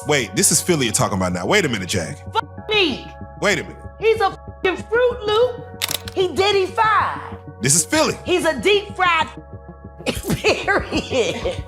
Wait, this is Philly you're talking about now. Wait a minute, Jag. Meek. Wait a minute. He's a f***ing Fruit Loop. He Diddy-fied. This is Philly. He's a deep-fried period.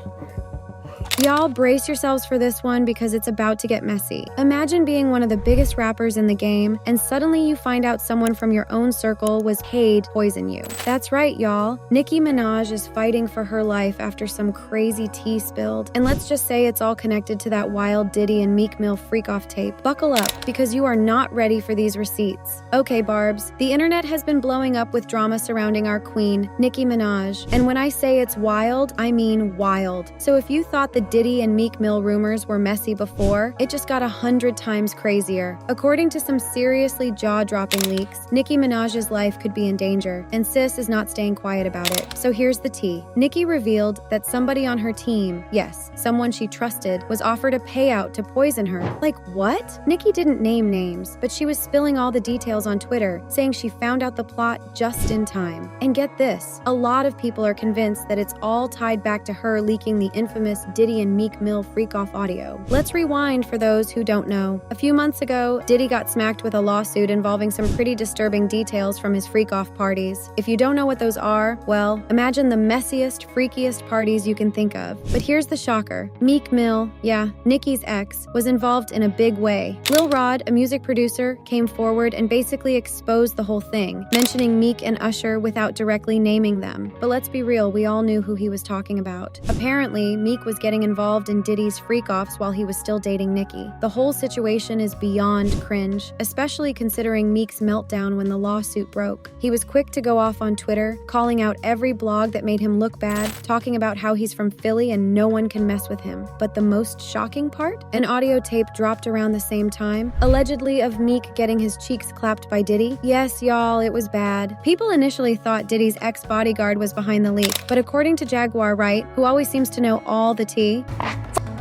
Y'all brace yourselves for this one because it's about to get messy. Imagine being one of the biggest rappers in the game and suddenly you find out someone from your own circle was paid to poison you. That's right, y'all. Nicki Minaj is fighting for her life after some crazy tea spilled. And let's just say it's all connected to that wild Diddy and Meek Mill freak-off tape. Buckle up because you are not ready for these receipts. Okay, Barbs, the internet has been blowing up with drama surrounding our queen, Nicki Minaj. And when I say it's wild, I mean wild. So if you thought the Diddy and Meek Mill rumors were messy before, it just got 100 times crazier. According to some seriously jaw-dropping leaks, Nicki Minaj's life could be in danger, and sis is not staying quiet about it. So here's the tea. Nicki revealed that somebody on her team, yes, someone she trusted, was offered a payout to poison her. Like what? Nicki didn't name names, but she was spilling all the details on Twitter, saying she found out the plot just in time. And get this, a lot of people are convinced that it's all tied back to her leaking the infamous Diddy and Meek Mill freak-off audio. Let's rewind for those who don't know. A few months ago, Diddy got smacked with a lawsuit involving some pretty disturbing details from his freak-off parties. If you don't know what those are, well, imagine the messiest, freakiest parties you can think of. But here's the shocker. Meek Mill, yeah, Nicki's ex, was involved in a big way. Lil Rod, a music producer, came forward and basically exposed the whole thing, mentioning Meek and Usher without directly naming them. But let's be real, we all knew who he was talking about. Apparently, Meek was getting involved in Diddy's freak-offs while he was still dating Nicki. The whole situation is beyond cringe, especially considering Meek's meltdown when the lawsuit broke. He was quick to go off on Twitter, calling out every blog that made him look bad, talking about how he's from Philly and no one can mess with him. But the most shocking part? An audio tape dropped around the same time, allegedly of Meek getting his cheeks clapped by Diddy. Yes, y'all, it was bad. People initially thought Diddy's ex-bodyguard was behind the leak, but according to Jaguar Wright, who always seems to know all the tea,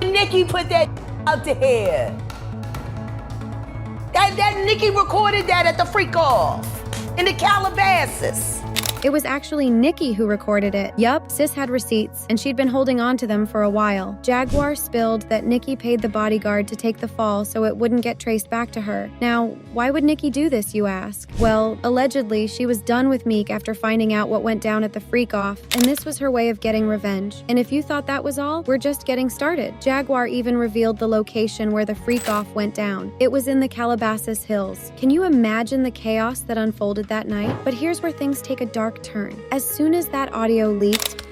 Nicki put that out there. That Nicki recorded that at the freak-off in the Calabasas. it was actually Nicki who recorded it. Yup, sis had receipts, and she'd been holding on to them for a while. Jaguar spilled that Nicki paid the bodyguard to take the fall so it wouldn't get traced back to her. Now, why would Nicki do this, you ask? Well, allegedly, she was done with Meek after finding out what went down at the freak-off, and this was her way of getting revenge. And if you thought that was all, we're just getting started. Jaguar even revealed the location where the freak-off went down. It was in the Calabasas Hills. Can you imagine the chaos that unfolded that night? But here's where things take a dark turn. As soon as that audio leaked,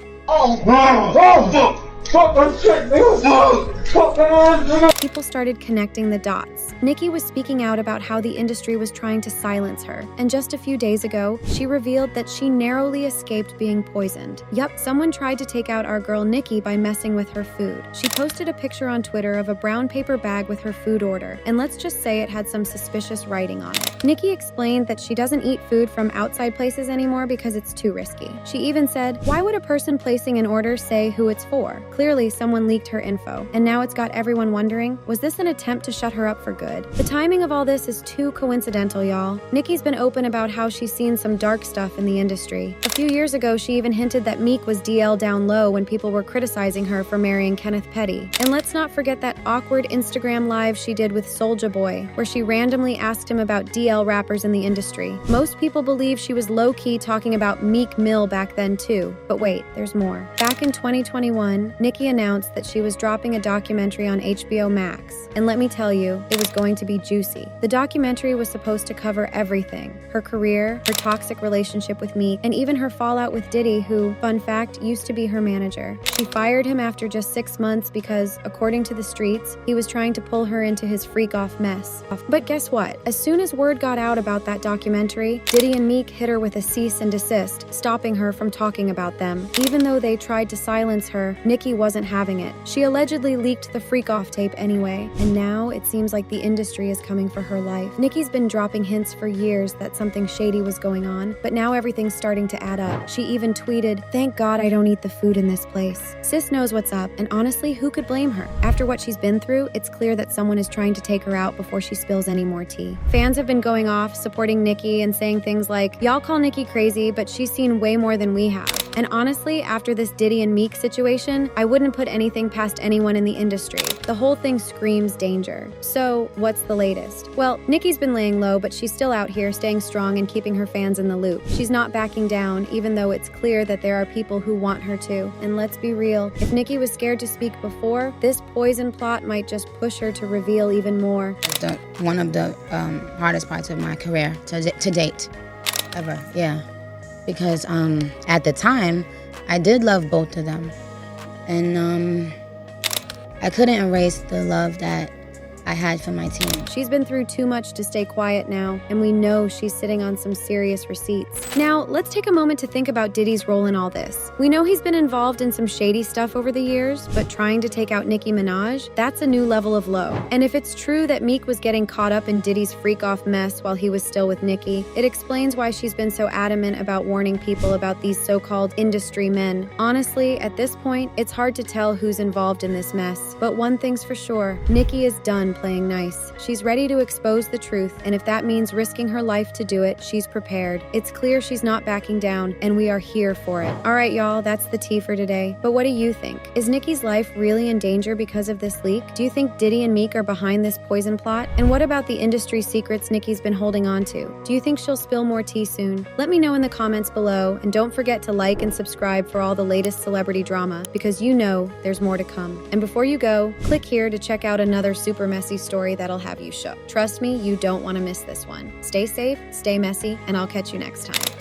people started connecting the dots. Nicki was speaking out about how the industry was trying to silence her, and just a few days ago, she revealed that she narrowly escaped being poisoned. Yup, someone tried to take out our girl Nicki by messing with her food. She posted a picture on Twitter of a brown paper bag with her food order, and let's just say it had some suspicious writing on it. Nicki explained that she doesn't eat food from outside places anymore because it's too risky. She even said, "Why would a person placing an order say who it's for?" Clearly, someone leaked her info, and now it's got everyone wondering, was this an attempt to shut her up for good? The timing of all this is too coincidental, y'all. Nicki's been open about how she's seen some dark stuff in the industry. A few years ago, she even hinted that Meek was DL down low when people were criticizing her for marrying Kenneth Petty. And let's not forget that awkward Instagram live she did with Soulja Boy, where she randomly asked him about DL rappers in the industry. Most people believe she was low-key talking about Meek Mill back then too. But wait, there's more. Back in 2021, Nicki announced that she was dropping a documentary on HBO Max. And let me tell you, it was going to be juicy. The documentary was supposed to cover everything: her career, her toxic relationship with Meek, and even her fallout with Diddy, who, fun fact, used to be her manager. She fired him after just 6 months because, according to the streets, he was trying to pull her into his freak-off mess. But guess what? As soon as word got out about that documentary, Diddy and Meek hit her with a cease and desist, stopping her from talking about them. Even though they tried to silence her, Nicki wasn't having it. She allegedly leaked the freak-off tape anyway, and now it seems like the industry is coming for her life. Nicki's been dropping hints for years that something shady was going on, but now everything's starting to add up. She even tweeted, "Thank God I don't eat the food in this place." Sis knows what's up, and honestly, who could blame her? After what she's been through, it's clear that someone is trying to take her out before she spills any more tea. Fans have been going off, supporting Nicki and saying things like, "Y'all call Nicki crazy, but she's seen way more than we have." And honestly, after this Diddy and Meek situation, I wouldn't put anything past anyone in the industry. The whole thing screams danger. So, what's the latest? Well, Nicki's been laying low, but she's still out here staying strong and keeping her fans in the loop. She's not backing down, even though it's clear that there are people who want her to. And let's be real, if Nicki was scared to speak before, this poison plot might just push her to reveal even more. One of the hardest parts of my career to date, ever, yeah. Because at the time, I did love both of them. And I couldn't erase the love that I had for my team. She's been through too much to stay quiet now, and we know she's sitting on some serious receipts. Now, let's take a moment to think about Diddy's role in all this. We know he's been involved in some shady stuff over the years, but trying to take out Nicki Minaj, that's a new level of low. And if it's true that Meek was getting caught up in Diddy's freak-off mess while he was still with Nicki, it explains why she's been so adamant about warning people about these so-called industry men. Honestly, at this point, it's hard to tell who's involved in this mess. But one thing's for sure, Nicki is done playing nice. She's ready to expose the truth, and if that means risking her life to do it, she's prepared. It's clear she's not backing down, and we are here for it. All right, y'all, that's the tea for today. But what do you think? Is Nicki's life really in danger because of this leak? Do you think Diddy and Meek are behind this poison plot? And what about the industry secrets Nicki's been holding on to? Do you think she'll spill more tea soon? Let me know in the comments below, and don't forget to like and subscribe for all the latest celebrity drama, because you know there's more to come. And before you go, click here to check out another super messy story that'll have you shook. Trust me, you don't want to miss this one. Stay safe, stay messy, and I'll catch you next time.